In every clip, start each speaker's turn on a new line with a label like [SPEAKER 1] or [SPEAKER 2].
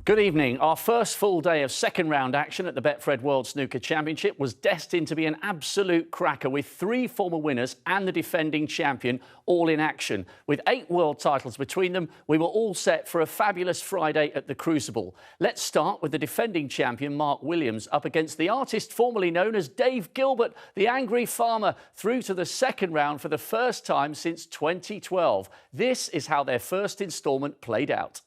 [SPEAKER 1] Good evening. Our first full day of second round action at the Betfred World Snooker Championship was destined to be an absolute cracker, with 3 former winners and the defending champion all in action. With 8 world titles between them, we were all set for a fabulous Friday at the Crucible. Let's start with the defending champion, Mark Williams, up against the artist formerly known as Dave Gilbert, the Angry Farmer, through to the second round for the first time since 2012. This is how their first instalment played out.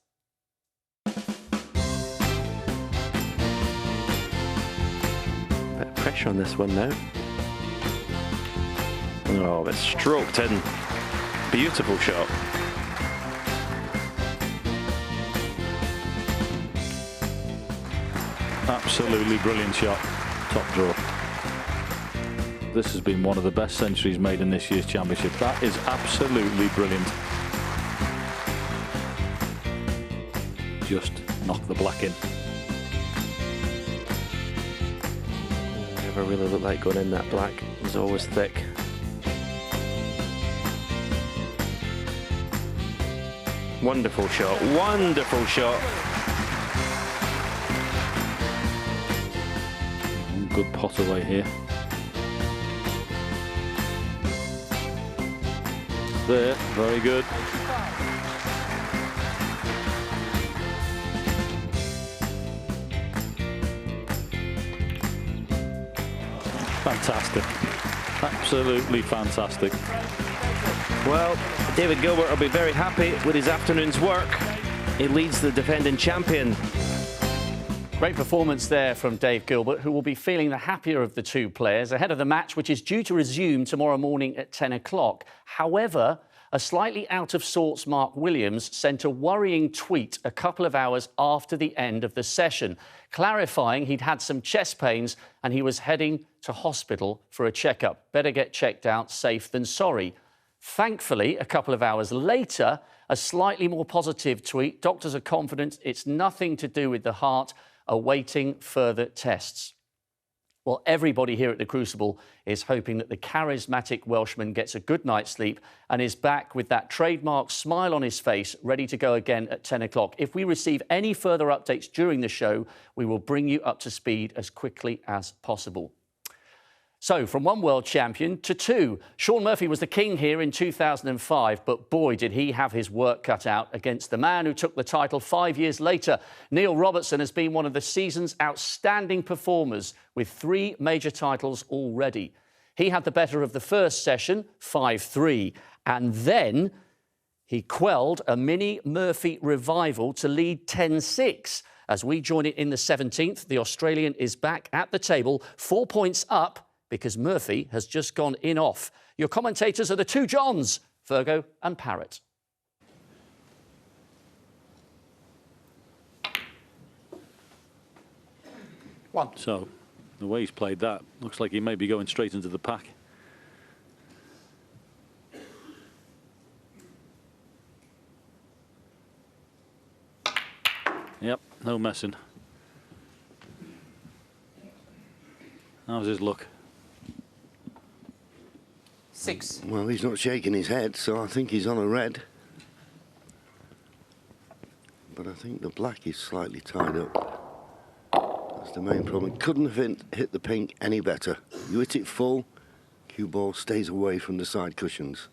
[SPEAKER 2] Pressure on this one now. Oh, it's stroked in. Beautiful shot.
[SPEAKER 3] Absolutely brilliant shot. Top draw. This has been one of the best centuries made in this year's championship. That is absolutely brilliant. Just knocked the black in.
[SPEAKER 2] Never really looked like going in that black. It was always thick. Wonderful shot. Wonderful shot.
[SPEAKER 3] Good pot away here. There, very good. Fantastic. Absolutely fantastic.
[SPEAKER 2] Well, David Gilbert will be very happy with his afternoon's work. He leads the defending champion.
[SPEAKER 1] Great performance there from Dave Gilbert, who will be feeling the happier of the 2 players ahead of the match, which is due to resume tomorrow morning at 10 o'clock. However, a slightly out of sorts Mark Williams sent a worrying tweet a couple of hours after the end of the session, clarifying he'd had some chest pains and he was heading to hospital for a checkup. Better get checked out, safe than sorry. Thankfully, a couple of hours later, a slightly more positive tweet. Doctors are confident it's nothing to do with the heart, awaiting further tests. Well, everybody here at the Crucible is hoping that the charismatic Welshman gets a good night's sleep and is back with that trademark smile on his face, ready to go again at 10 o'clock. If we receive any further updates during the show, we will bring you up to speed as quickly as possible. So, from 1 world champion to 2. Shaun Murphy was the king here in 2005, but boy, did he have his work cut out against the man who took the title 5 years later. Neil Robertson has been one of the season's outstanding performers with 3 major titles already. He had the better of the first session, 5-3, and then he quelled a mini Murphy revival to lead 10-6. As we join it in the 17th, the Australian is back at the table, 4 points up, because Murphy has just gone in off. Your commentators are the 2 Johns, Virgo and Parrott.
[SPEAKER 3] So, the way he's played that, looks like he may be going straight into the pack. Yep, no messing. How's his look?
[SPEAKER 4] 6.
[SPEAKER 5] Well, he's not shaking his head, so I think he's on a red. But I think the black is slightly tied up. That's the main problem. Couldn't have hit the pink any better. You hit it full, cue ball stays away from the side cushions.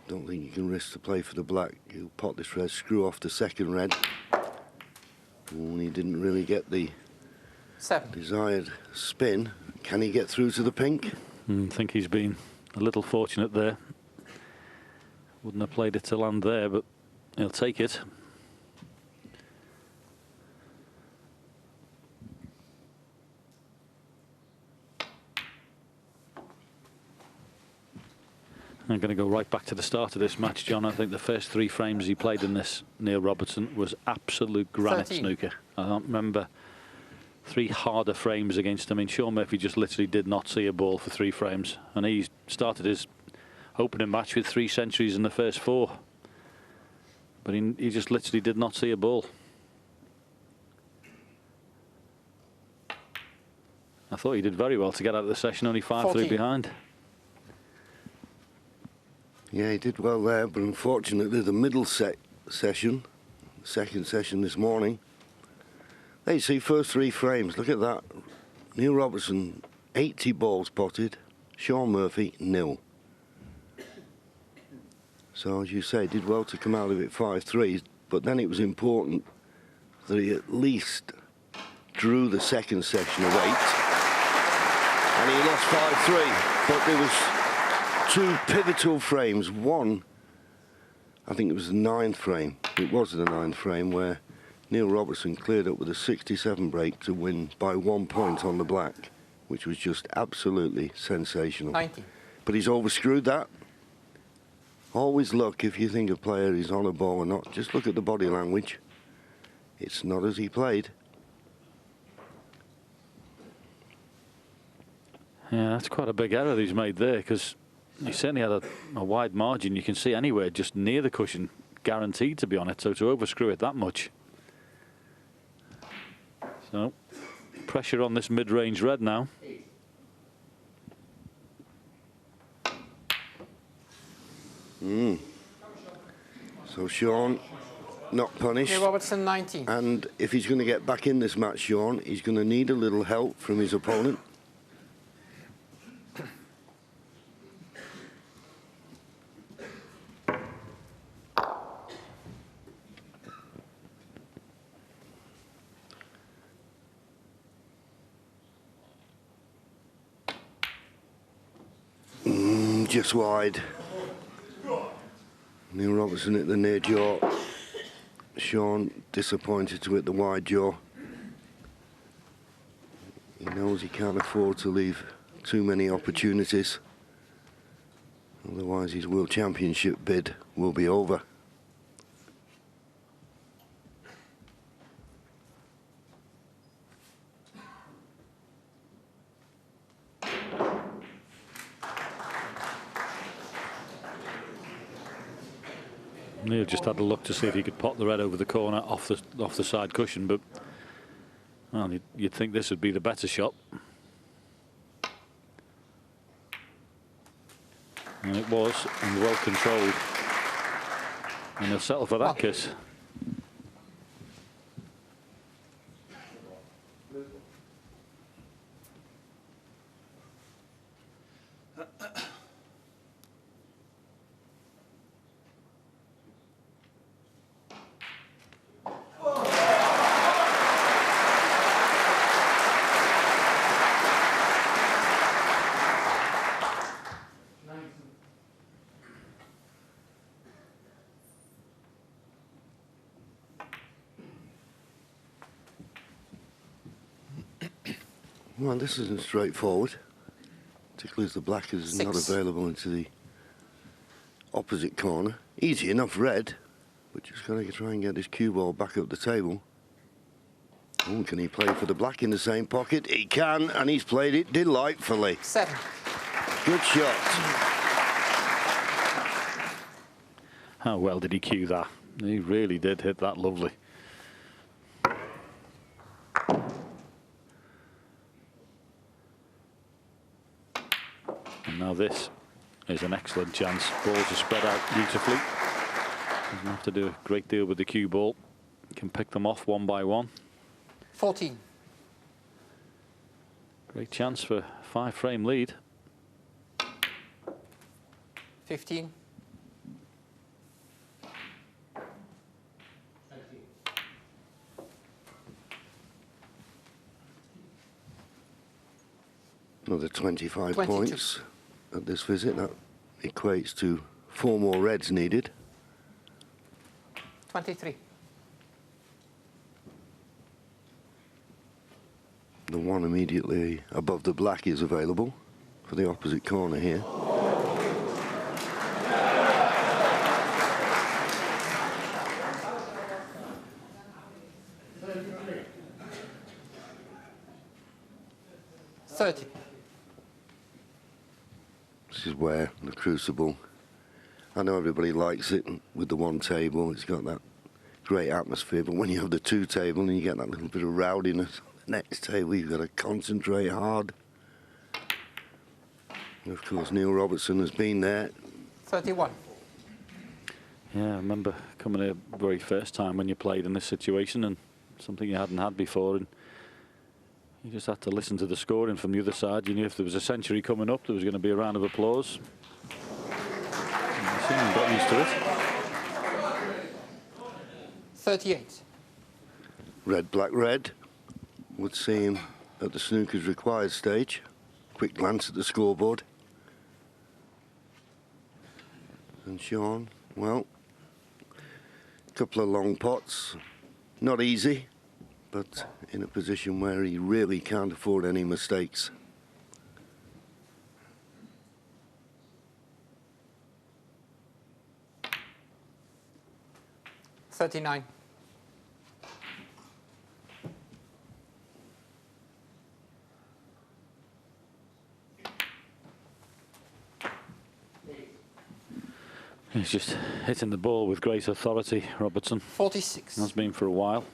[SPEAKER 5] Don't think you can risk the play for the black. He'll pot this red, screw off the second red. And he didn't really get the
[SPEAKER 4] 7.
[SPEAKER 5] desired spin. Can he get through to the pink?
[SPEAKER 3] I think he's been a little fortunate there. Wouldn't have played it to land there, but he'll take it. I'm going to go right back to the start of this match, John. I think the first 3 frames he played in this, Neil Robertson, was absolute granite
[SPEAKER 4] 13.
[SPEAKER 3] snooker. I don't remember 3 harder frames against him. I mean, Shaun Murphy just literally did not see a ball for 3 frames. And he started his opening match with 3 centuries in the first 4. But he just literally did not see a ball. I thought he did very well to get out of the session, only 5-3 behind.
[SPEAKER 5] Yeah, he did well there, but unfortunately the middle set session, second session this morning. There you see, first 3 frames. Look at that. Neil Robertson, 80 balls potted. Sean Murphy, 0. So, as you say, did well to come out of it 5-3, but then it was important that he at least drew the second session of 8. And he lost 5-3. But there was 2 pivotal frames. One, I think it was the 9th frame. It was the 9th frame where Neil Robertson cleared up with a 67 break to win by 1 point on the black, which was just absolutely sensational.
[SPEAKER 4] 90.
[SPEAKER 5] But he's overscrewed that. Always look, if you think a player is on a ball or not, just look at the body language. It's not as he played.
[SPEAKER 3] Yeah, that's quite a big error he's made there, because he certainly had a wide margin. You can see anywhere just near the cushion, guaranteed to be on it. So to overscrew it that much. So pressure on this mid-range red now.
[SPEAKER 5] So Sean, not punished.
[SPEAKER 4] Neil Robertson, 19.
[SPEAKER 5] And if he's going to get back in this match, Sean, he's going to need a little help from his opponent. Just wide. Neil Robertson at the near jaw. Sean disappointed to hit the wide jaw. He knows he can't afford to leave too many opportunities. Otherwise his World Championship bid will be over.
[SPEAKER 3] Neil just had a look to see if he could pop the red over the corner off the side cushion, but well, you'd think this would be the better shot. And it was, and well controlled. And he'll settle for that kiss.
[SPEAKER 5] Well, this isn't straightforward, particularly as the black is
[SPEAKER 4] 6.
[SPEAKER 5] not available into the opposite corner. Easy enough red, but just got to try and get this cue ball back up the table. Oh, can he play for the black in the same pocket? He can, and he's played it delightfully.
[SPEAKER 4] 7.
[SPEAKER 5] Good shot.
[SPEAKER 3] How well did he cue that? He really did hit that lovely. And now this is an excellent chance. Balls are spread out beautifully. Doesn't have to do a great deal with the cue ball. Can pick them off one by one.
[SPEAKER 4] 14.
[SPEAKER 3] Great chance for 5-frame lead.
[SPEAKER 4] 15.
[SPEAKER 5] 25
[SPEAKER 4] 22.
[SPEAKER 5] points at this visit. That equates to 4 more reds needed.
[SPEAKER 4] 23.
[SPEAKER 5] The one immediately above the black is available for the opposite corner here. This is where the Crucible, I know everybody likes it with the one table, it's got that great atmosphere, but when you have the 2 table and you get that little bit of rowdiness on the next table, you've got to concentrate hard. And of course Neil Robertson has been there.
[SPEAKER 4] 31.
[SPEAKER 3] Yeah, I remember coming here very first time when you played in this situation, and something you hadn't had before, and you just had to listen to the scoring from the other side. You knew if there was a century coming up, there was going to be a round of applause. And you seemed got used to it.
[SPEAKER 4] 38.
[SPEAKER 5] Red, black, red. Would see him at the snooker's required stage. Quick glance at the scoreboard. And Sean, well, a couple of long pots. Not easy, but in a position where he really can't afford any mistakes.
[SPEAKER 4] $39.
[SPEAKER 3] He's just hitting the ball with great authority, Robertson.
[SPEAKER 4] 46.
[SPEAKER 3] Has been for a while.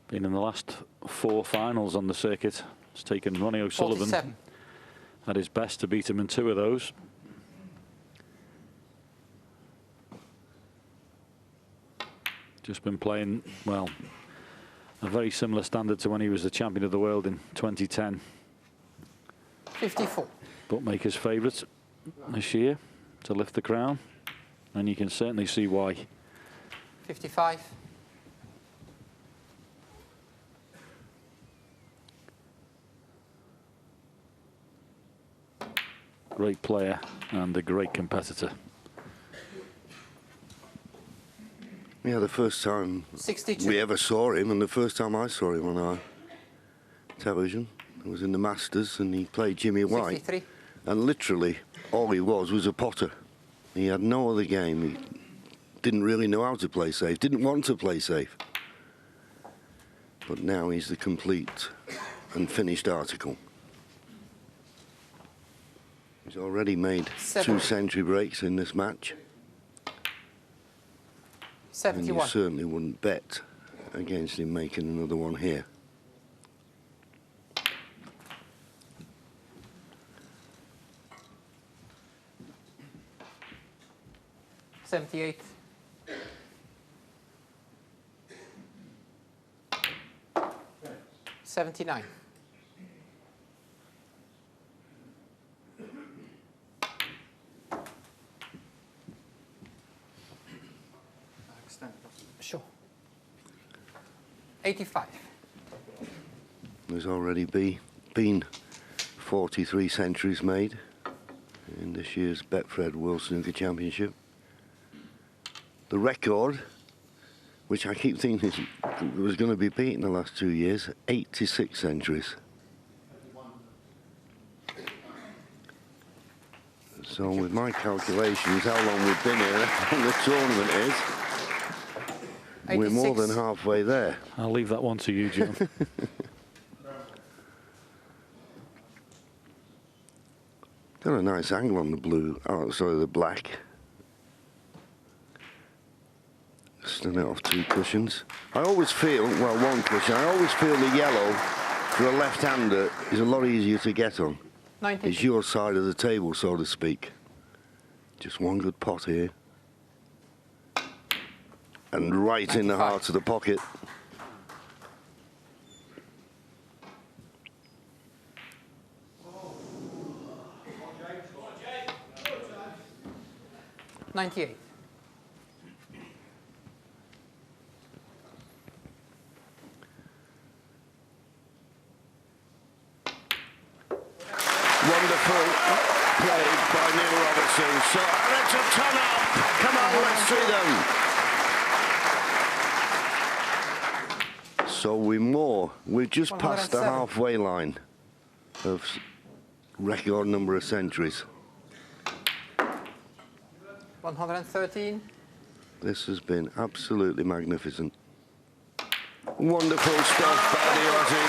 [SPEAKER 3] Been in the last 4 finals on the circuit. It's taken Ronnie O'Sullivan
[SPEAKER 4] 47.
[SPEAKER 3] at his best to beat him in 2 of those. Just been playing, well, a very similar standard to when he was the champion of the world in 2010.
[SPEAKER 4] 54.
[SPEAKER 3] Bookmakers' favourite this year to lift the crown, and you can certainly see why.
[SPEAKER 4] 55.
[SPEAKER 3] Great player and a great competitor.
[SPEAKER 5] Yeah, the first time
[SPEAKER 4] 62.
[SPEAKER 5] we ever saw him, and the first time I saw him on our television, it was in the Masters, and he played Jimmy White.
[SPEAKER 4] 63.
[SPEAKER 5] And literally, all he was a potter. He had no other game. He didn't really know how to play safe, didn't want to play safe. But now he's the complete and finished article. He's already made 2 century breaks in this match. And you
[SPEAKER 4] 71.
[SPEAKER 5] certainly wouldn't bet against him making another one here.
[SPEAKER 4] $78. $79. Sure. 85.
[SPEAKER 5] There's already been 43 centuries made in this year's Betfred World Snooker Championship. The record, which I keep thinking was going to be beaten the last 2 years, 86 centuries. So with my calculations, how long we've been here and the tournament is, we're more than halfway there.
[SPEAKER 3] I'll leave that one to you, John.
[SPEAKER 5] Got a nice angle on the blue, oh sorry, the black. Stood it off 2 cushions. I always feel, well, 1 cushion, I always feel the yellow for a left-hander is a lot easier to get on.
[SPEAKER 4] 90.
[SPEAKER 5] It's your side of the table, so to speak. Just 1 good pot here. And right
[SPEAKER 4] 95.
[SPEAKER 5] in the heart of the pocket.
[SPEAKER 4] $98.
[SPEAKER 5] Wonderful play by Neil Robertson. So that's a ton up. Come on, let's see them. So we're just past the
[SPEAKER 4] 107.
[SPEAKER 5] halfway line of record number of centuries.
[SPEAKER 4] 113.
[SPEAKER 5] This has been absolutely magnificent. Wonderful stuff by the Aussie.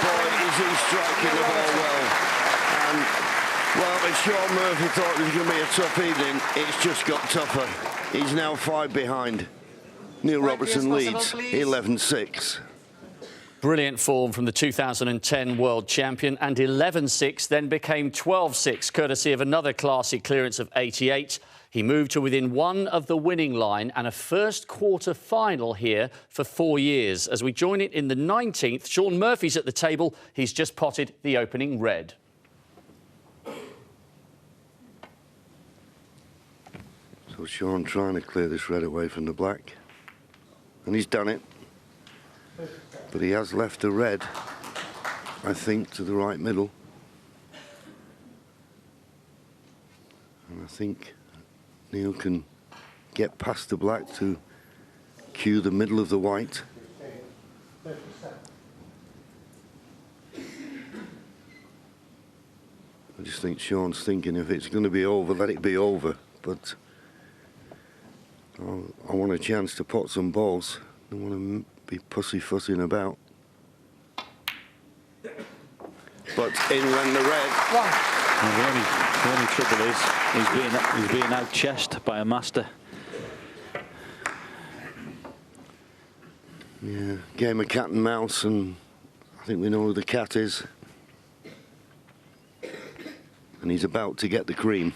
[SPEAKER 5] Boy, is he striking the ball well. And, well, if Sean Murphy thought it was going to be a tough evening, it's just got tougher. He's now 5 behind. Neil Robertson leads 11-6.
[SPEAKER 1] Brilliant form from the 2010 world champion, and 11-6 then became 12-6, courtesy of another classy clearance of 88. He moved to within one of the winning line and a first quarter final here for 4 years. As we join it in the 19th, Shaun Murphy's at the table. He's just potted the opening red.
[SPEAKER 5] So Shaun trying to clear this red away from the black. And he's done it. But he has left a red, I think, to the right middle. And I think Neil can get past the black to cue the middle of the white. I just think Shaun's thinking if it's going to be over, let it be over. But I want a chance to pot some balls. I don't want to be pussyfooting about. But in went the red.
[SPEAKER 4] One.
[SPEAKER 3] The only trouble is he's being out-chessed by a master.
[SPEAKER 5] Yeah, game of cat and mouse, and I think we know who the cat is. And he's about to get the cream.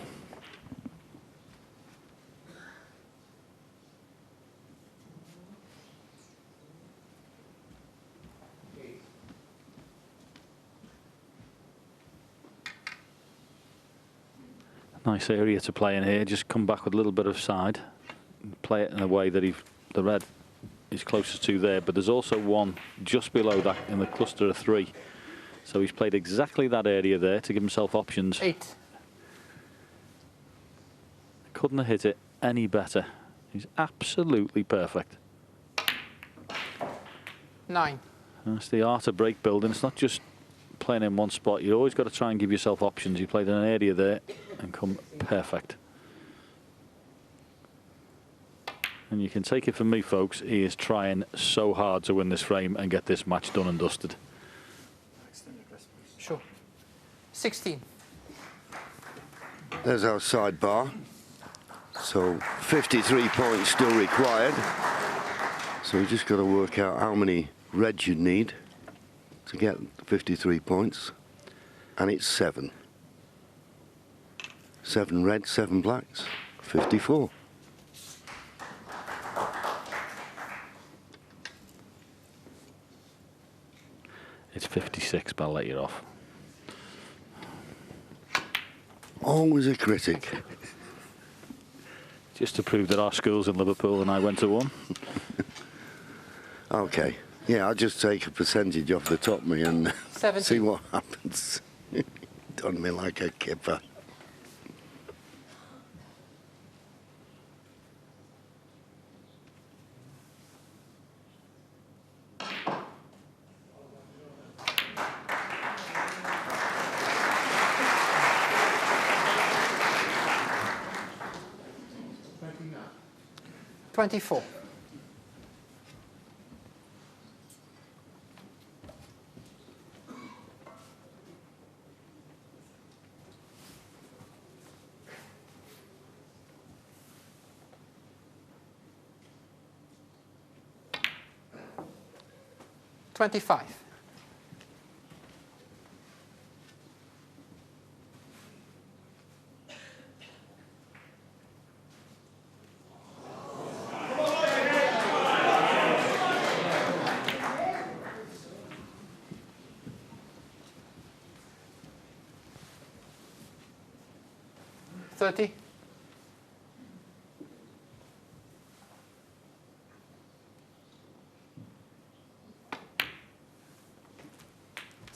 [SPEAKER 3] Nice area to play in here. Just come back with a little bit of side. Play it in a way that the red is closest to there. But there's also one just below that in the cluster of 3. So he's played exactly that area there to give himself options.
[SPEAKER 4] 8.
[SPEAKER 3] Couldn't have hit it any better. He's absolutely perfect.
[SPEAKER 4] 9.
[SPEAKER 3] That's the art of break building. It's not just playing in one spot. You always got to try and give yourself options. You played in an area there and come perfect. And you can take it from me, folks, he is trying so hard to win this frame and get this match done and dusted.
[SPEAKER 4] Sure. 16.
[SPEAKER 5] There's our sidebar. So 53 points still required. So we just got to work out how many reds you'd need to get 53 points. And it's 7. 7 reds, 7 blacks. 54.
[SPEAKER 3] It's 56, but I'll let you off.
[SPEAKER 5] Always a critic.
[SPEAKER 3] Just to prove that our school's in Liverpool and I went to one.
[SPEAKER 5] Okay. Yeah, I'll just take a percentage off the top of me and
[SPEAKER 4] 17.
[SPEAKER 5] see what happens. Done me like a kipper.
[SPEAKER 4] $24. $25. $30.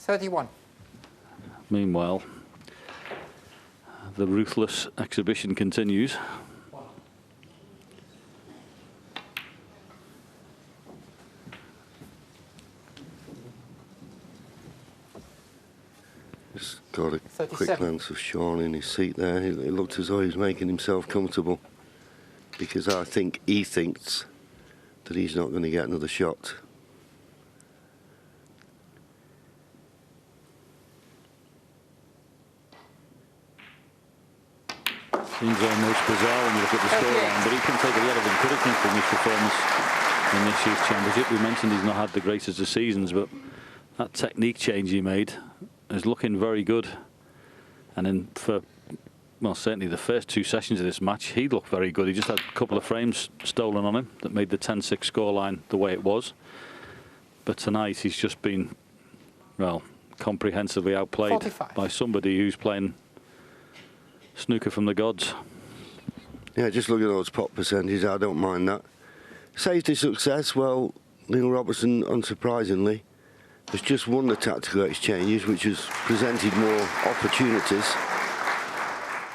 [SPEAKER 4] $31.
[SPEAKER 3] Meanwhile, the ruthless exhibition continues.
[SPEAKER 5] Just got a
[SPEAKER 4] 37.
[SPEAKER 5] quick glance of Shaun in his seat there. It looked as though he was making himself comfortable, because I think he thinks that he's not going to get another shot.
[SPEAKER 3] Seems almost bizarre when you look at the scoreline, but he can take a lot of encouragement from his performance in this year's championship. We mentioned he's not had the greatest of seasons, but that technique change he made is looking very good. And then for well, certainly the first 2 sessions of this match, he looked very good. He just had a couple of frames stolen on him that made the 10-6 scoreline the way it was. But tonight he's just been, well, comprehensively outplayed
[SPEAKER 4] 45.
[SPEAKER 3] by somebody who's playing snooker from the gods.
[SPEAKER 5] Yeah, just look at those pot percentages. I don't mind that. Safety success, well, Neil Robertson, unsurprisingly, has just won the tactical exchanges, which has presented more opportunities.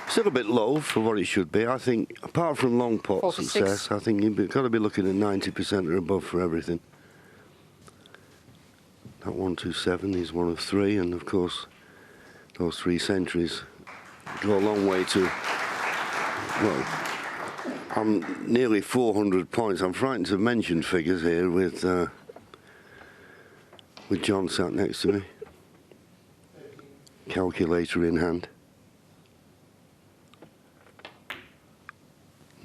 [SPEAKER 5] Still a bit low for what it should be. I think, apart from long pot
[SPEAKER 4] 46.
[SPEAKER 5] success, I think you've got to be looking at 90% or above for everything. That 127 is one of 3, and of course, those 3 centuries go a long way to, well, I'm nearly 400 points. I'm frightened to mention figures here with John sat next to me. Calculator in hand.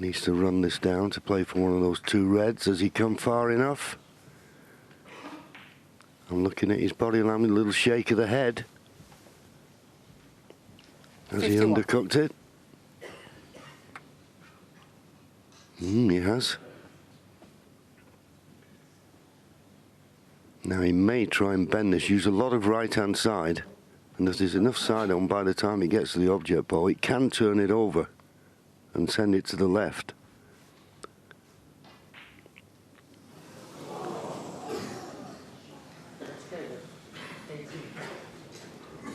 [SPEAKER 5] Needs to run this down to play for one of those 2 reds. Has he come far enough? I'm looking at his body language, a little shake of the head. Has
[SPEAKER 4] 51.
[SPEAKER 5] he undercooked it? He has. Now he may try and bend this, use a lot of right-hand side, and if there's enough side on by the time he gets to the object ball, it can turn it over and send it to the left.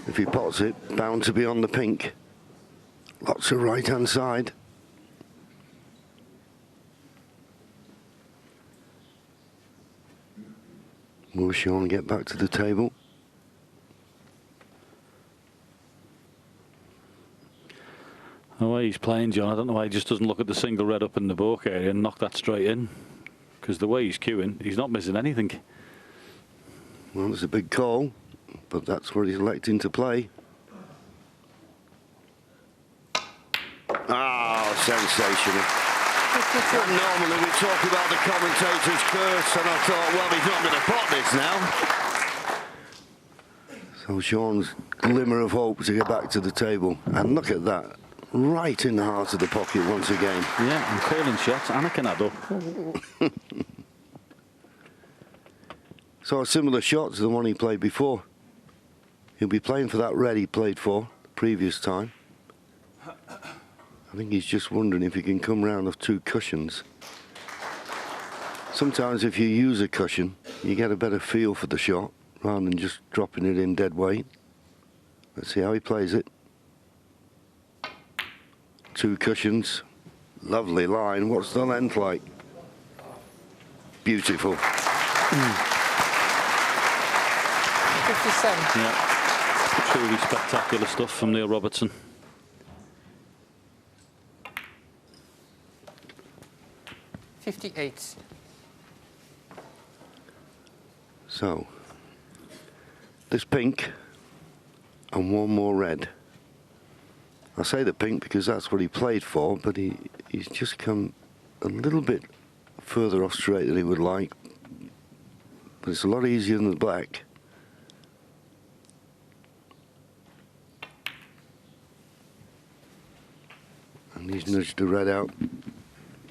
[SPEAKER 5] If he pots it, bound to be on the pink. Lots of right-hand side. Will Sean get back to the table?
[SPEAKER 3] The way he's playing, John, I don't know why he just doesn't look at the single red up in the balk area and knock that straight in. Because the way he's queuing, he's not missing anything.
[SPEAKER 5] Well, it's a big call, but that's what he's electing to play. Ah, sensational. And normally we talk about the commentator's curse, and I thought, well, he's not going to pot this now. So Sean's glimmer of hope to get back to the table. And look at that, right in the heart of the pocket once again.
[SPEAKER 3] Yeah, I'm calling shots, and I can add up.
[SPEAKER 5] So a similar shot to the one he played before. He'll be playing for that red he played for the previous time. I think he's just wondering if he can come round off 2 cushions. Sometimes if you use a cushion, you get a better feel for the shot rather than just dropping it in dead weight. Let's see how he plays it. 2 cushions. Lovely line. What's the length like? Beautiful.
[SPEAKER 4] 57.
[SPEAKER 3] Yeah, truly spectacular stuff from Neil Robertson.
[SPEAKER 4] $58.
[SPEAKER 5] So, this pink and 1 more red. I say the pink because that's what he played for, but he's just come a little bit further off straight than he would like. But it's a lot easier than the black. And he's nudged the red out.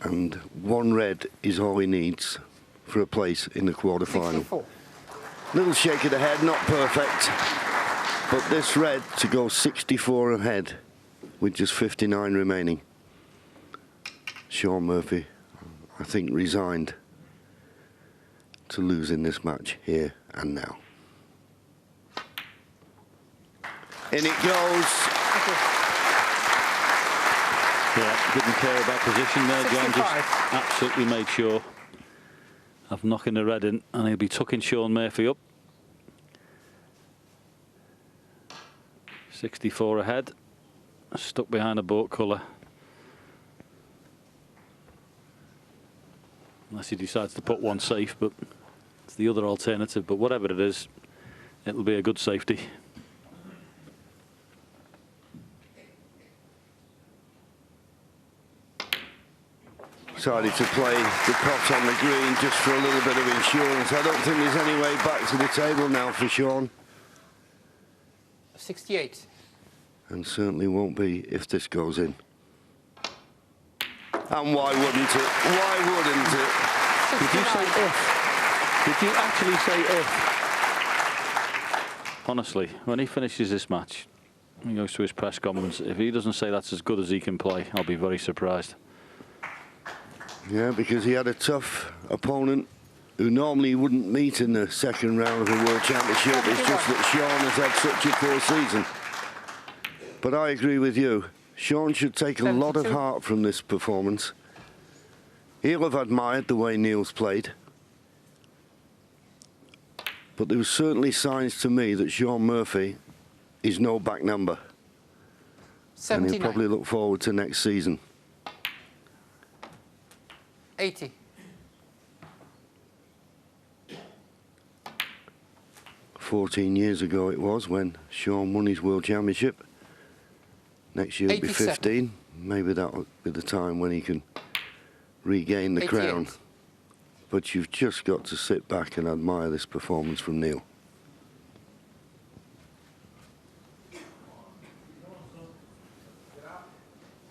[SPEAKER 5] And 1 red is all he needs for a place in the quarter-final.
[SPEAKER 4] 64.
[SPEAKER 5] Little shake of the head, not perfect. But this red to go 64 ahead with just 59 remaining. Sean Murphy, I think, resigned to losing this match here and now. In it goes.
[SPEAKER 3] Yeah, didn't care about position there, John.
[SPEAKER 4] 65.
[SPEAKER 3] Just absolutely made sure of knocking the red in, and he'll be tucking Sean Murphy up. 64 ahead, stuck behind a boat colour. Unless he decides to put 1 safe, but it's the other alternative. But whatever it is, it'll be a good safety.
[SPEAKER 5] Decided to play the pot on the green just for a little bit of insurance. I don't think there's any way back to the table now for Sean.
[SPEAKER 4] 68.
[SPEAKER 5] and certainly won't be if this goes in. And why wouldn't it? Why wouldn't it?
[SPEAKER 3] Did you say if? Did you actually say if? Honestly, when he finishes this match, he goes to his press conference, if he doesn't say that's as good as he can play, I'll be very surprised.
[SPEAKER 5] Yeah, because he had a tough opponent who normally wouldn't meet in the second round of the World Championship. It's just that Sean has had such a poor season. But I agree with you. Sean should take a lot of heart from this performance. He'll have admired the way Neil's played. But there were certainly signs to me that Sean Murphy is no back number.
[SPEAKER 4] 79.
[SPEAKER 5] And he'll probably look forward to next season.
[SPEAKER 4] 80.
[SPEAKER 5] "14 years ago it was when Sean won his World Championship. Next year it'll be
[SPEAKER 4] 87.
[SPEAKER 5] 15. Maybe that'll be the time when he can regain the
[SPEAKER 4] 88.
[SPEAKER 5] crown. But you've just got to sit back and admire this performance from Neil.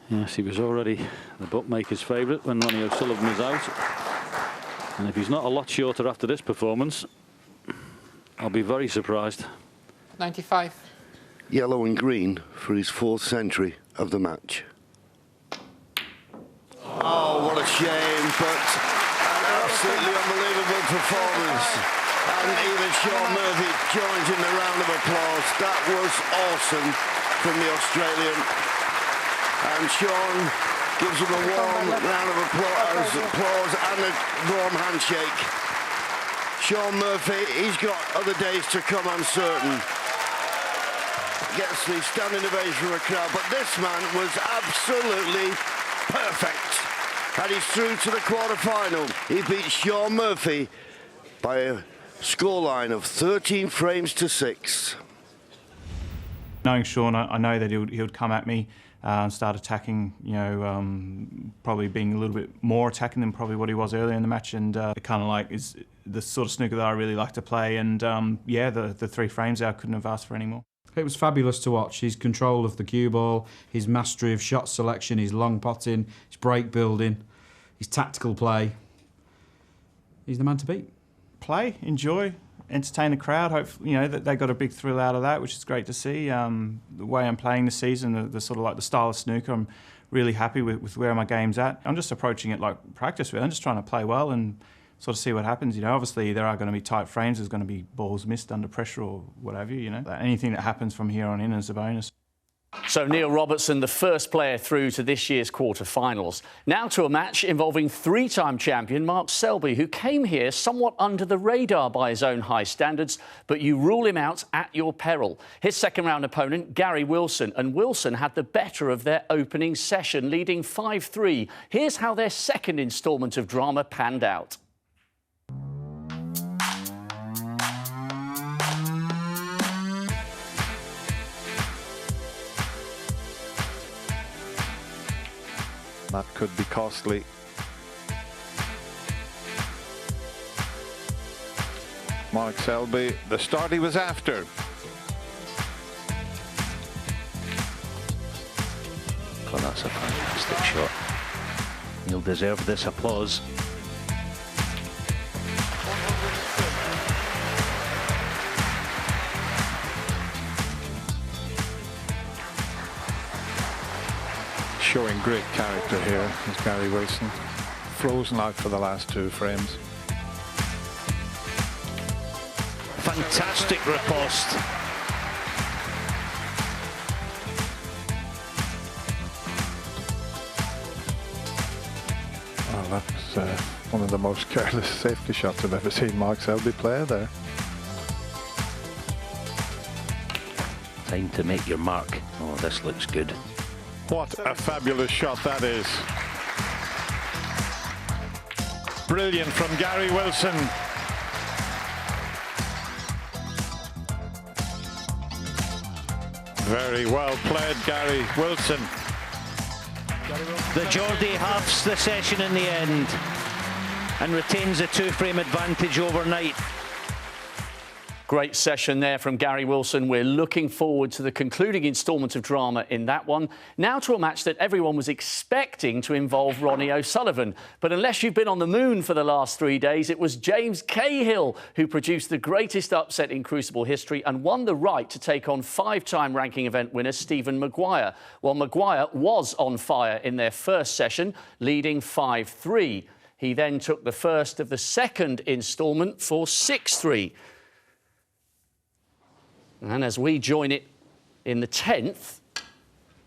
[SPEAKER 3] Yes, he was already the bookmaker's favourite when Ronnie O'Sullivan was out. And if he's not a lot shorter after this performance, I'll be very surprised.
[SPEAKER 4] 95.
[SPEAKER 5] Yellow and green for his 4th century of the match. Oh, what a shame, but an absolutely unbelievable performance. And even Sean Murphy joins in the round of applause. That was awesome from the Australian. And Sean gives him a warm round of applause and a warm handshake. Sean Murphy, he's got other days to come, I'm certain. Gets the standing ovation from a crowd, but this man was absolutely perfect. And he's through to the quarter-final. He beat Sean Murphy by a scoreline of 13 frames to 6.
[SPEAKER 6] Knowing Sean, I know that he would come at me and start attacking, you know, probably being a little bit more attacking than probably what he was earlier in the match, and it kind of like is the sort of snooker that I really like to play, and yeah, the 3 frames there, I couldn't have asked for any more.
[SPEAKER 7] It was fabulous to watch. His control of the cue ball, his mastery of shot selection, his long potting, his break building, his tactical play. He's the man to beat.
[SPEAKER 6] Play, enjoy, entertain the crowd. Hope you know that they got a big thrill out of that, which is great to see. The way I'm playing this season, the sort of like the style of snooker, I'm really happy with where my game's at. I'm just approaching it like practice. I'm just trying to play well and sort of see what happens. You know, obviously there are going to be tight frames. There's going to be balls missed under pressure or whatever. You know, anything that happens from here on in is a bonus.
[SPEAKER 1] So Neil Robertson, the first player through to this year's quarter-finals. Now to a match involving 3-time champion Mark Selby, who came here somewhat under the radar by his own high standards, but you rule him out at your peril. His second-round opponent, Gary Wilson, and Wilson had the better of their opening session, leading 5-3. Here's how their second instalment of drama panned out.
[SPEAKER 8] That could be costly. Mark Selby, the start he was after.
[SPEAKER 2] Oh, that's a fantastic shot. He'll deserve this applause.
[SPEAKER 8] Showing great character here is Gary Wilson. Frozen out for the last 2 frames.
[SPEAKER 2] Fantastic riposte.
[SPEAKER 8] Well, that's one of the most careless safety shots I've ever seen Mark Selby play there.
[SPEAKER 2] Time to make your mark. Oh, this looks good.
[SPEAKER 8] What a fabulous shot that is. Brilliant from Gary Wilson. Very well played, Gary Wilson.
[SPEAKER 2] The Geordie halves the session in the end and retains a 2-frame advantage overnight.
[SPEAKER 1] Great session there from Gary Wilson. We're looking forward to the concluding instalment of drama in that one. Now to a match that everyone was expecting to involve Ronnie O'Sullivan. But unless you've been on the moon for the last 3 days, it was James Cahill who produced the greatest upset in Crucible history and won the right to take on 5-time ranking event winner Stephen Maguire. Well, Maguire was on fire in their first session, leading 5-3. He then took the first of the second instalment for 6-3. And as we join it in the 10th,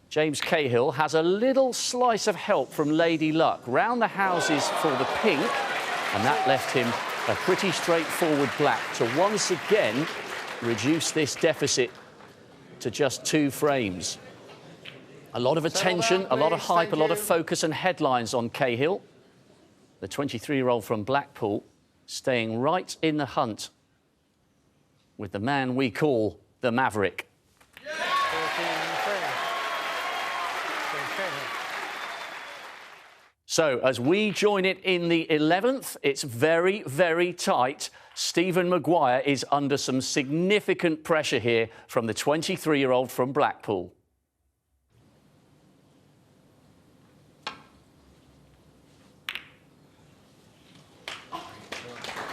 [SPEAKER 1] James Cahill has a little slice of help from Lady Luck. Round the houses for the pink, and that left him a pretty straightforward black to once again reduce this deficit to just 2 frames. A lot of attention, a lot of hype, a lot of focus and headlines on Cahill. The 23-year-old from Blackpool staying right in the hunt with the man we call the Maverick. So, as we join it in the 11th, it's very, very tight. Stephen Maguire is under some significant pressure here from the 23-year-old from Blackpool.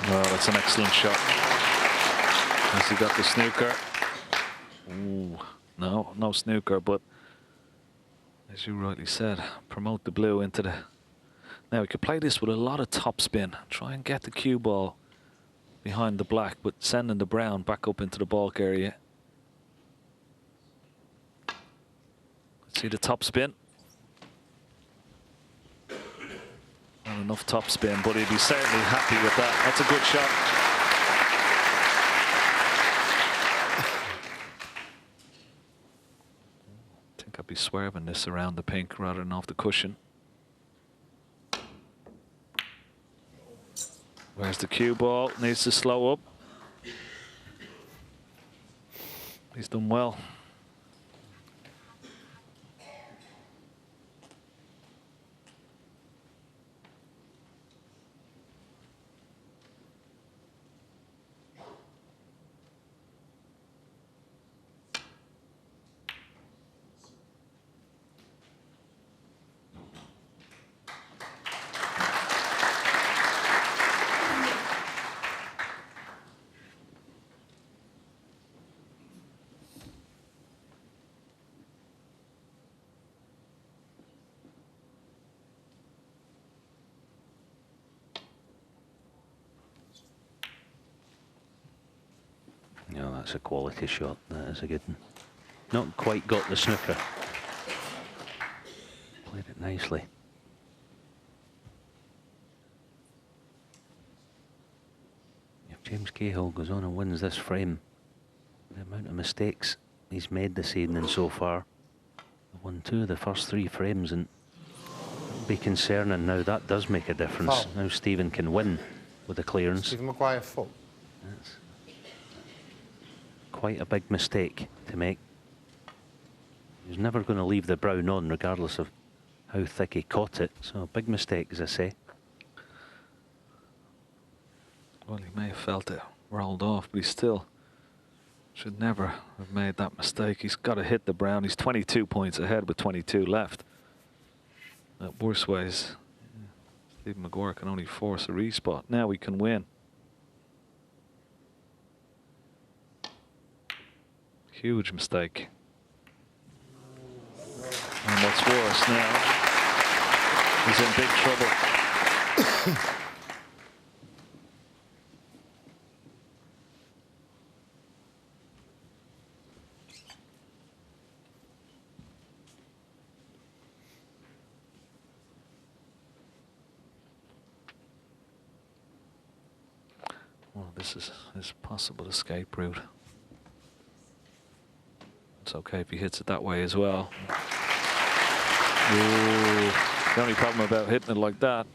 [SPEAKER 8] Well, that's an excellent shot. Has he got the snooker? Ooh, no snooker, but as you rightly said, promote the blue into the... Now, we could play this with a lot of topspin. Try and get the cue ball behind the black, but sending the brown back up into the balk area. Let's see the topspin. Not enough topspin, but he'd be certainly happy with that. That's a good shot. I'd be swerving this around the pink rather than off the cushion. Where's the cue ball? Needs to slow up. He's done well.
[SPEAKER 2] Yeah, that's a quality shot. That is a good one. Not quite got the snooker. Played it nicely. If James Cahill goes on and wins this frame, the amount of mistakes he's made this evening so far, won 2 of the first 3 frames, and it'll be concerning now. That does make a difference. Now Stephen can win with a clearance.
[SPEAKER 4] Stephen Maguire full.
[SPEAKER 2] That's quite a big mistake to make. He's never going to leave the brown on regardless of how thick he caught it, so a big mistake, as I say.
[SPEAKER 8] Well, he may have felt it rolled off, but he still should never have made that mistake. He's got to hit the brown. He's 22 points ahead with 22 left. At worst ways, Stephen Maguire can only force a respot. Now we can win. Huge mistake. And what's worse now, he's in big trouble. Well, this is his possible escape route. It's okay if he hits it that way as well. Ooh, the only problem about hitting it like that,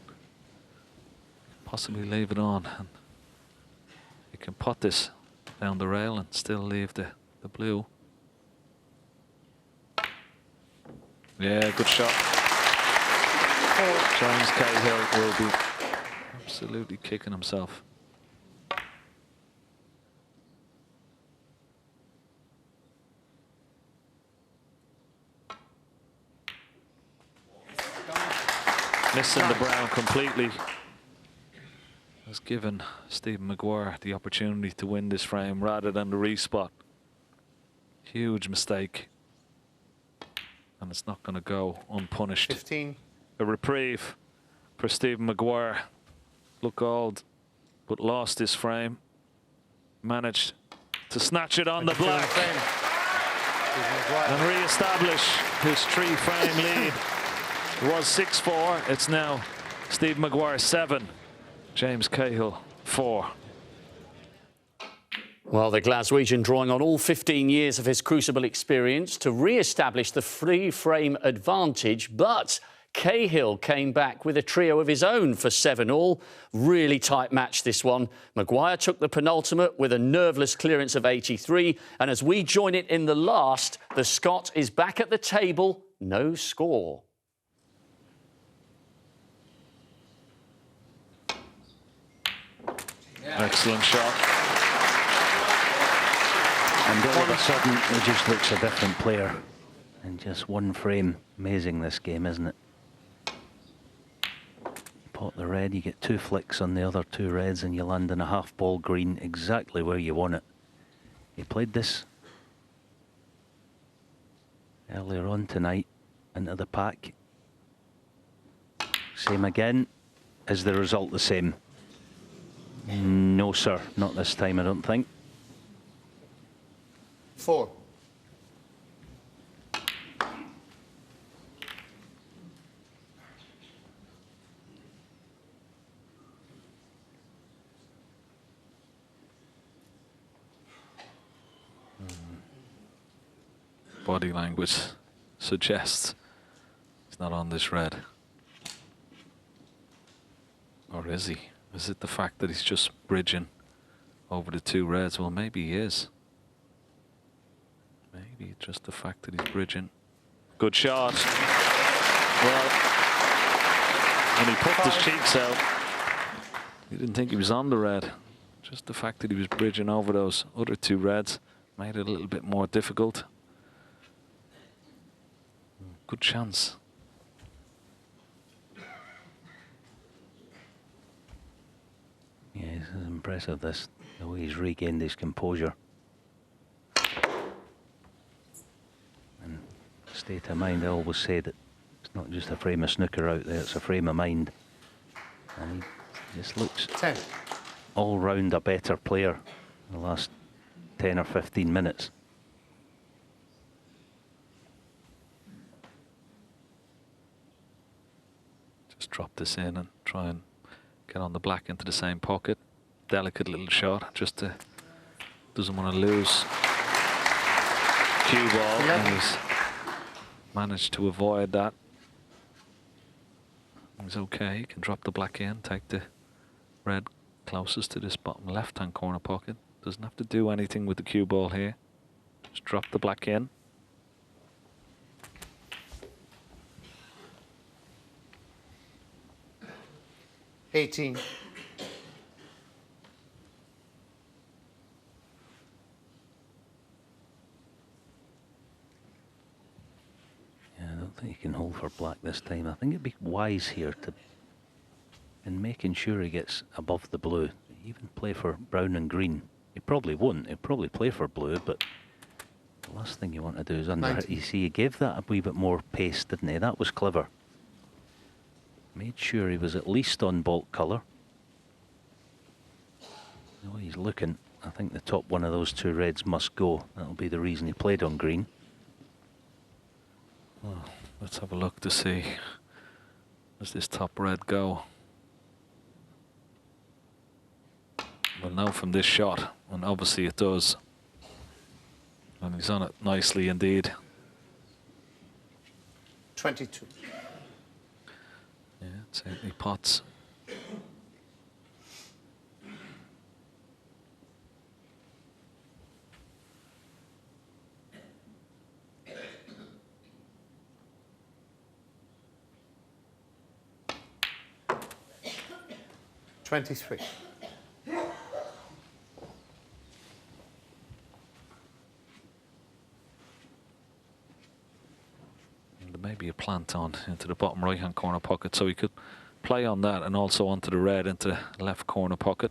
[SPEAKER 8] possibly leave it on, and you can pot this down the rail and still leave the blue. Yeah, good shot. James Cahill will be absolutely kicking himself. missing the brown completely has given Stephen Maguire the opportunity to win this frame rather than the respot. Huge mistake. And it's not going to go unpunished.
[SPEAKER 4] 15.
[SPEAKER 8] A reprieve for Stephen Maguire. Looked old, but lost his frame. Managed to snatch it on the black and re-establish his 3-frame lead. It was 6-4. It's now Stephen Maguire 7, James Cahill 4.
[SPEAKER 1] Well, the Glaswegian drawing on all 15 years of his Crucible experience to re-establish the 3-frame advantage, but Cahill came back with a trio of his own for 7-all. Really tight match, this one. Maguire took the penultimate with a nerveless clearance of 83, and as we join it in the last, the Scot is back at the table, no score.
[SPEAKER 8] Excellent shot.
[SPEAKER 2] And all of a sudden, he just looks a different player. In just one frame. Amazing, this game, isn't it? Pot the red, you get 2 flicks on the other 2 reds, and you land in a half-ball green exactly where you want it. He played this earlier on tonight into the pack. Same again. Is the result the same? No, sir. Not this time, I don't think.
[SPEAKER 4] 4.
[SPEAKER 8] Body language suggests he's not on this red. Or is he? Is it the fact that he's just bridging over the 2 reds? Well, maybe he is. Maybe just the fact that he's bridging. Good shot. Well, when he puffed his cheeks out, he didn't think he was on the red. Just the fact that he was bridging over those other 2 reds made it a little bit more difficult. Good chance.
[SPEAKER 2] Yeah, this is impressive, this, the way he's regained his composure. And state of mind, I always say that it's not just a frame of snooker out there, it's a frame of mind. And he just looks
[SPEAKER 4] 10.
[SPEAKER 2] all round a better player in the last 10 or 15 minutes.
[SPEAKER 8] Just drop this in and try and get on the black into the same pocket. Delicate little shot, just to, doesn't want to lose cue ball. And he's managed to avoid that. He's okay, he can drop the black in, take the red closest to this bottom left-hand corner pocket. Doesn't have to do anything with the cue ball here. Just drop the black in.
[SPEAKER 4] $18.
[SPEAKER 2] Yeah, I don't think he can hold for black this time. I think it'd be wise here to, in making sure he gets above the blue, even play for brown and green. He probably won't. He'll probably play for blue, but the last thing you want to do is underhit. You see, he gave that a wee bit more pace, didn't he? That was clever. Made sure he was at least on baulk colour. The way he's looking, I think the top one of those 2 reds must go. That'll be the reason he played on green.
[SPEAKER 8] Well, let's have a look to see, does this top red go? Well, now from this shot, and obviously it does. And he's on it nicely indeed.
[SPEAKER 4] 22.
[SPEAKER 8] Yeah, it's 80 pots.
[SPEAKER 4] $23.
[SPEAKER 8] And the maybe a plant on into the bottom right-hand corner pocket, so he could play on that and also onto the red into the left corner pocket.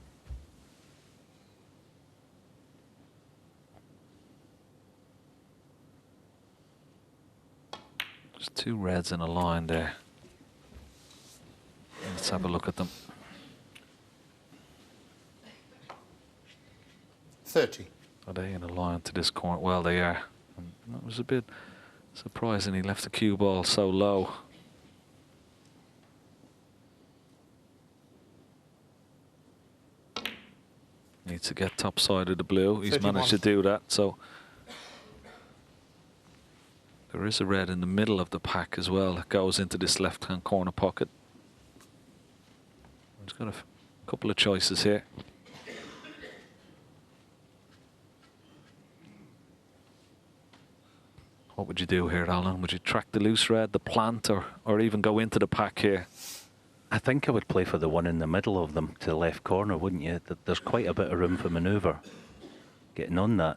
[SPEAKER 8] Just two reds in a line there. Let's have a look at them.
[SPEAKER 4] 30.
[SPEAKER 8] Are they in a line to this corner? Well, they are. And that was a bit surprising. He left the cue ball so low. Needs to get top side of the blue. He's
[SPEAKER 4] 31.
[SPEAKER 8] managed to do that. So there is a red in the middle of the pack as well that goes into this left-hand corner pocket. He's got a couple of choices here. What would you do here, Alan? Would you track the loose red, the plant, or even go into the pack here?
[SPEAKER 2] I think I would play for the one in the middle of them to the left corner, wouldn't you? There's quite a bit of room for manoeuvre. Getting on that,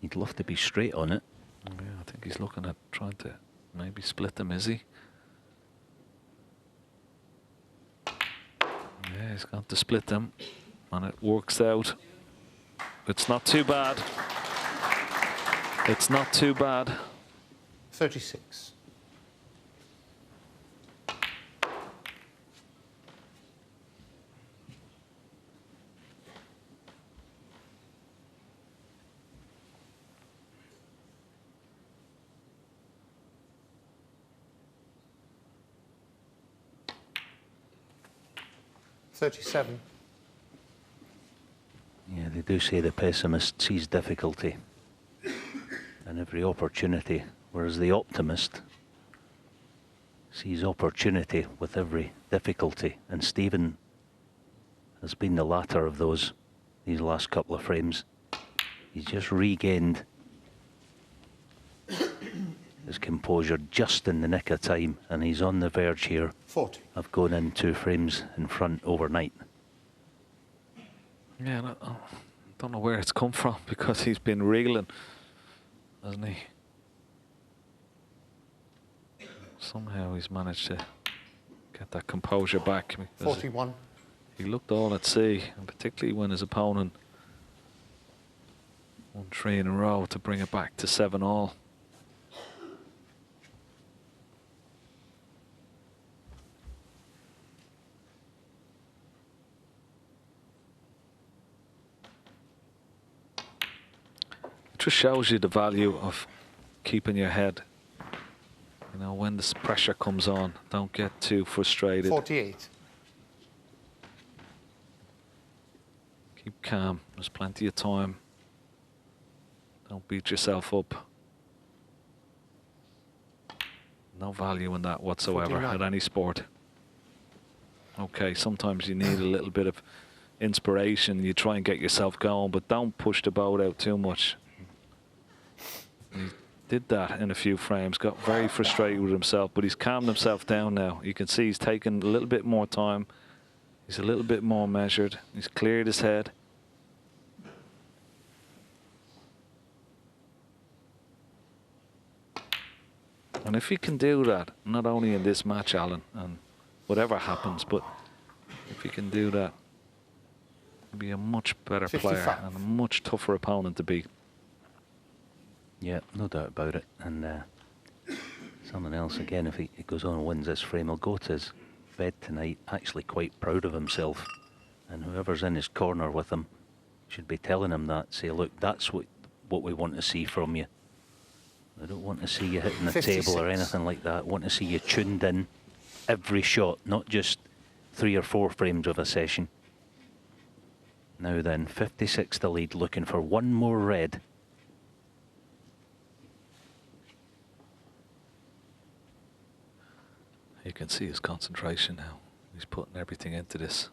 [SPEAKER 2] you'd love to be straight on it.
[SPEAKER 8] Yeah, I think he's looking at trying to maybe split them, is he? Yeah, he's got to split them, and it works out. It's not too bad. It's not too bad.
[SPEAKER 4] 36. $37.
[SPEAKER 2] Yeah, they do say the pessimist sees difficulty and every opportunity, whereas the optimist sees opportunity with every difficulty. And Stephen has been the latter of those these last couple of frames. He's just regained his composure just in the nick of time, and he's on the verge here
[SPEAKER 4] 40.
[SPEAKER 2] of going in 2 frames in front overnight.
[SPEAKER 8] Yeah, I don't know where it's come from, because he's been reeling, hasn't he? Somehow he's managed to get that composure back.
[SPEAKER 4] 41.
[SPEAKER 8] He looked all at sea, and particularly when his opponent won 3 in a row to bring it back to 7-all. It just shows you the value of keeping your head. You know, when this pressure comes on, don't get too frustrated.
[SPEAKER 4] 48.
[SPEAKER 8] Keep calm. There's plenty of time. Don't beat yourself up. No value in that whatsoever
[SPEAKER 4] 49.
[SPEAKER 8] at any sport. Okay, sometimes you need a little bit of inspiration. You try and get yourself going, but don't push the boat out too much. He did that in a few frames, got very frustrated with himself, but he's calmed himself down now. You can see he's taken a little bit more time. He's a little bit more measured. He's cleared his head. And if he can do that, not only in this match, Alan, and whatever happens, but if he can do that, he'll be a much better
[SPEAKER 4] 55.
[SPEAKER 8] player and a much tougher opponent to beat.
[SPEAKER 2] Yeah, no doubt about it. And something else again, if he goes on and wins this frame, he'll go to his bed tonight actually quite proud of himself. And whoever's in his corner with him should be telling him that. Say, look, that's what we want to see from you. I don't want to see you hitting the
[SPEAKER 4] 56.
[SPEAKER 2] table or anything like that. I want to see you tuned in every shot, not just 3 or 4 frames of a session. Now then, 56 to lead, looking for one more red.
[SPEAKER 8] You can see his concentration now. He's putting everything into this.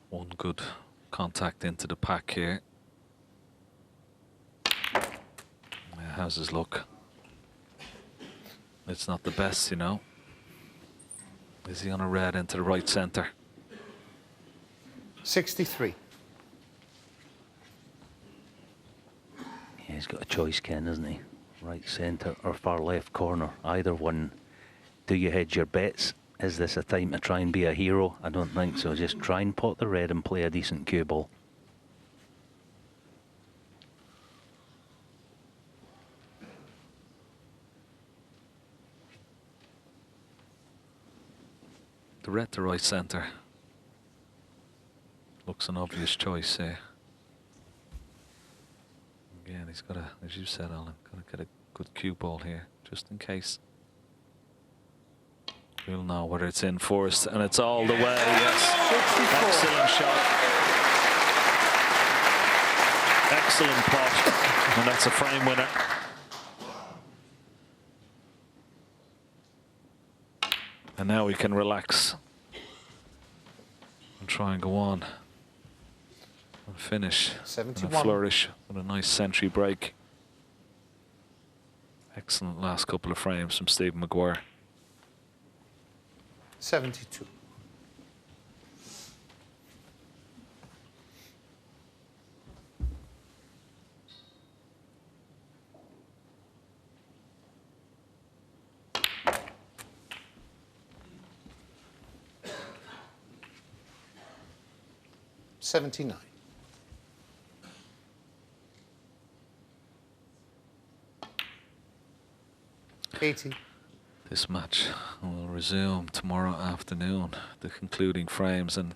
[SPEAKER 8] One good contact into the pack here. How's his look? It's not the best, you know. Is he on a red into the right centre?
[SPEAKER 4] 63.
[SPEAKER 2] Yeah, he's got a choice, Ken, hasn't he? right centre or far left corner, either one. Do you hedge your bets? Is this a time to try and be a hero? I don't think so. Just try and pot the red and play a decent cue ball.
[SPEAKER 8] The red to right centre. Looks an obvious choice here. Again, he's got to, as you said, Alan, got to get a good cue ball here, just in case. We'll know whether it's in first, and it's all the way, yes. Excellent shot. Excellent pot, and that's a frame winner. And now we can relax and try and go on and finish.
[SPEAKER 4] 71.
[SPEAKER 8] And a flourish with a nice century break. Excellent last couple of frames from Stephen Maguire.
[SPEAKER 4] 72. $79. $80.
[SPEAKER 8] This match will resume tomorrow afternoon, the concluding frames, and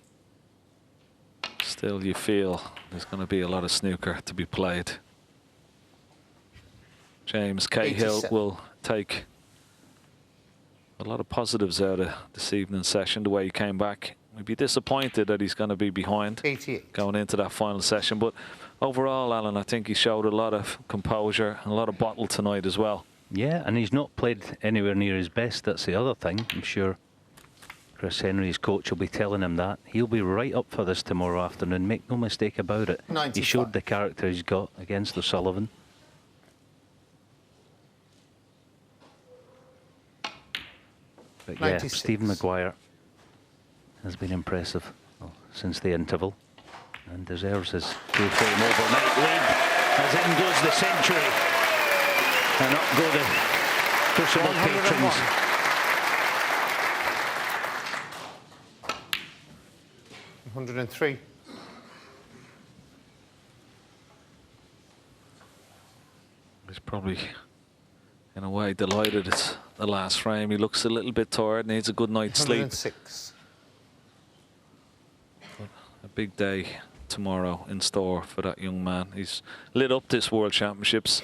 [SPEAKER 8] still you feel there's going to be a lot of snooker to be played. James Cahill
[SPEAKER 4] 87.
[SPEAKER 8] will take a lot of positives out of this evening's session, the way he came back. He'd be disappointed that he's going to be behind
[SPEAKER 4] 88.
[SPEAKER 8] going into that final session, but overall, Alan, I think he showed a lot of composure and a lot of bottle tonight as well.
[SPEAKER 2] Yeah, and he's not played anywhere near his best. That's the other thing. I'm sure Chris Henry's coach will be telling him that. He'll be right up for this tomorrow afternoon. Make no mistake about it.
[SPEAKER 4] 95.
[SPEAKER 2] He showed the character he's got against O'Sullivan. But yeah,
[SPEAKER 4] 96.
[SPEAKER 2] Stephen Maguire has been impressive since the interval and deserves his two-frame overnight lead as in goes the century. And up go the crucible patrons.
[SPEAKER 4] 103.
[SPEAKER 8] He's probably, in a way, delighted it's the last frame. He looks a little bit tired, needs a good night's sleep.
[SPEAKER 4] 106.
[SPEAKER 8] But a big day tomorrow in store for that young man. He's lit up this World Championships,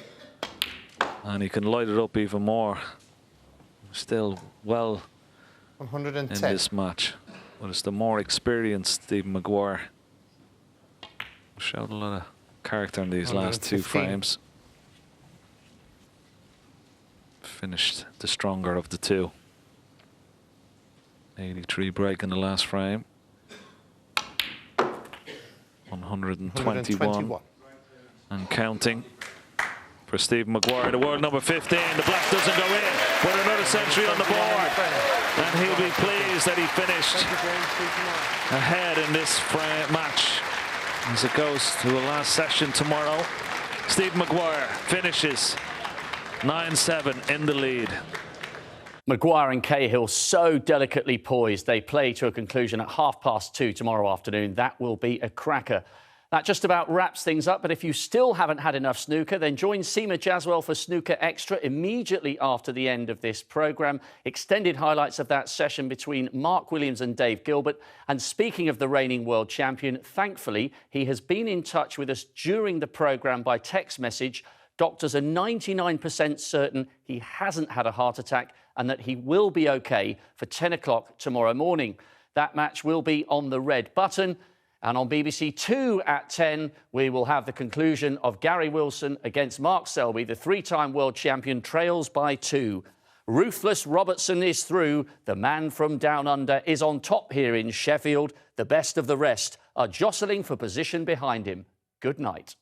[SPEAKER 8] and he can light it up even more. Still well
[SPEAKER 4] 110.
[SPEAKER 8] in this match, but it's the more experienced Stephen Maguire. Showed a lot of character in these last two
[SPEAKER 4] 115.
[SPEAKER 8] frames. Finished the stronger of the two. 83 break in the last frame. 121 and counting for Stephen Maguire, the world number 15. The black doesn't go in with another century on the board, and he'll be pleased that he finished ahead in this match as it goes to a last session tomorrow. Stephen Maguire finishes 9-7 in the lead.
[SPEAKER 1] Maguire and Cahill so delicately poised. They play to a conclusion at 2:30 tomorrow afternoon. That will be a cracker. That just about wraps things up, but if you still haven't had enough snooker, then join Seema Jaswal for Snooker Extra immediately after the end of this programme. Extended highlights of that session between Mark Williams and Dave Gilbert. And speaking of the reigning world champion, thankfully, he has been in touch with us during the programme by text message. Doctors are 99% certain he hasn't had a heart attack and that he will be OK for 10 o'clock tomorrow morning. That match will be on the red button. And on BBC 2 at 10, we will have the conclusion of Gary Wilson against Mark Selby. The three-time world champion trails by 2. Ruthless Robertson is through. The man from down under is on top here in Sheffield. The best of the rest are jostling for position behind him. Good night.